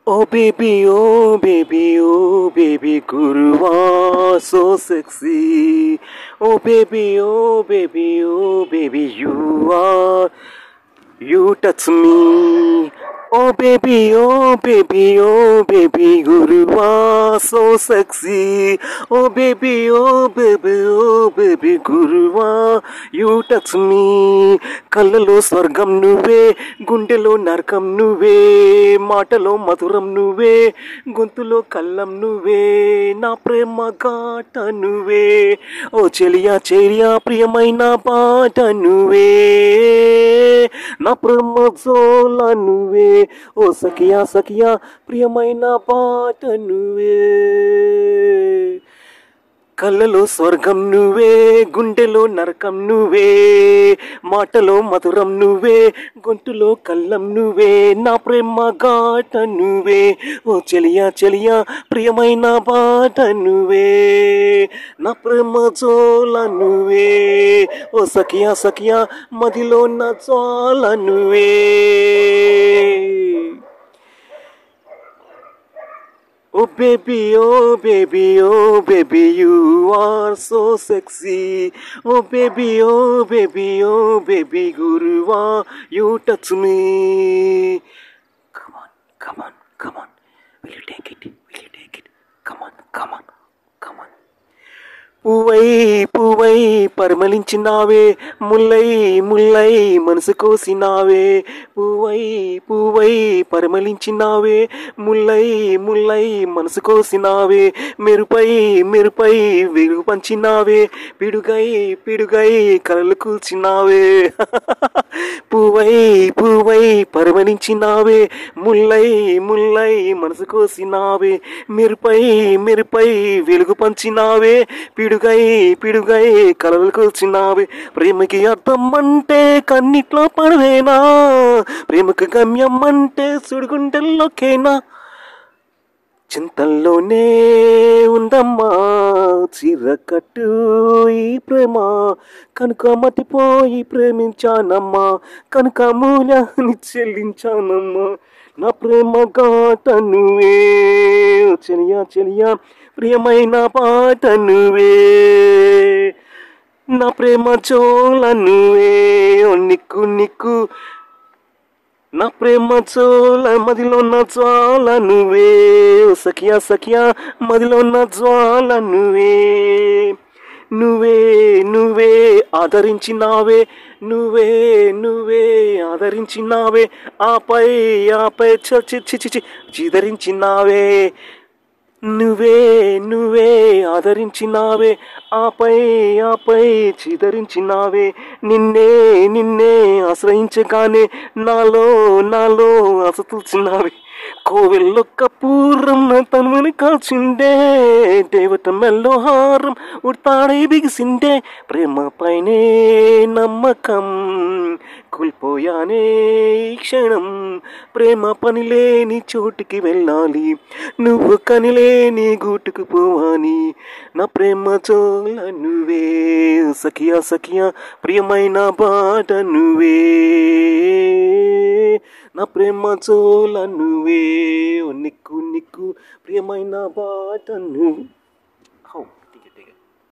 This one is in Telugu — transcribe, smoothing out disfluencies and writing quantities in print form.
Oh baby, Guruva, so sexy. Oh baby, you touch me. Oh baby, Guruva, so sexy. Oh baby, Guruva, you touch me. కళ్ళలో స్వర్గం నువ్వే, గుండెలో నరకం నువ్వే, మాటలో మధురం నువ్వే, గొంతులో కళ్ళం నువ్వే, నా ప్రేమ గాట నువ్వే. ఓ చెలియా చెలియా ప్రియమైన పాట నువ్వే, నా ప్రేమ జోల నువ్వే. ఓ సఖియా సఖియా ప్రియమైన పాట నువ్వే. కళ్ళలో స్వర్గం నువ్వే, గుండెలో నరకం నువ్వే, మాటలో మధురం నువ్వే, గొంతులో కళ్ళం నువ్వే, నా ప్రేమ గాట నువ్వే. ఓ చెలియా చెలియా ప్రియమైన పాట నువ్వే, నా ప్రేమ జోల నువ్వే. ఓ సఖియా సఖియా మదిలో నా జోల నువ్వే. Oh baby, you are so sexy. Oh baby, Guruva, you touch me. Come on. Will you take it? Come on. పువ్వై పరిమళించినావే, ముల్లై మనసు కోసినావే. పువ్వై పరిమళించినావే, ముల్లై మనసు కోసినావే. మెరుపై వెలుగు పంచినావే, పిడుగై కలలు కూల్చినావే. పువ్వై పరిమళించినావే, ముల్లై మనసు కోసినావే. మెరుపై వెలుగు పంచినావే, పిడుగై కలలు కూల్చినావే. ప్రేమకి అర్థం అంటే కన్నిట్లో పడవేనా, ప్రేమకు గమ్యం అంటే సుడిగుండెల్లోకేనా. చింతల్లోనే ఉందమ్మా చిరకట్టు ఈ ప్రేమ, కనుక మతిపోయి ప్రేమించానమ్మా, కనుక మూల్యాన్ని చెల్లించానమ్మా. నా ప్రేమ గాట నువ్వే, చెలియా ప్రియమైన పాట నువ్వే, నా ప్రేమ జోల నువ్వే. నిక్కు నా ప్రేమ జోల మదిలో నా జ్వాల నువ్వే. సఖియా మదిలో నా జ్వాల నువ్వే ఆదరించినావే, నువ్వే ఆదరించినావే. ఆపై చిదరించినావే. నువ్వే ఆదరించినావే, ఆపై చిదరించినావే. నిన్నే ఆశ్రయించగానే నాలో ఆశ తుల్చినావే. కోవెల్లో కపూరం నా తనుమని కాల్చిండే, దేవత మెల్లో హారం ఉడతాడై బిగిసిండే. ప్రేమ పైనే నమ్మకం కోల్పోయానే ఈ క్షణం. ప్రేమ పనిలేని చోటుకి వెళ్ళాలి, నువ్వు కనిలేని గూటుకు పోవాలి. నా ప్రేమ చోల నువ్వే, సఖియా ప్రియమైన పాట నువ్వే, నా ప్రేమ చోల నువ్వే. నిక్కు ప్రియమైన పాట నువ్వు.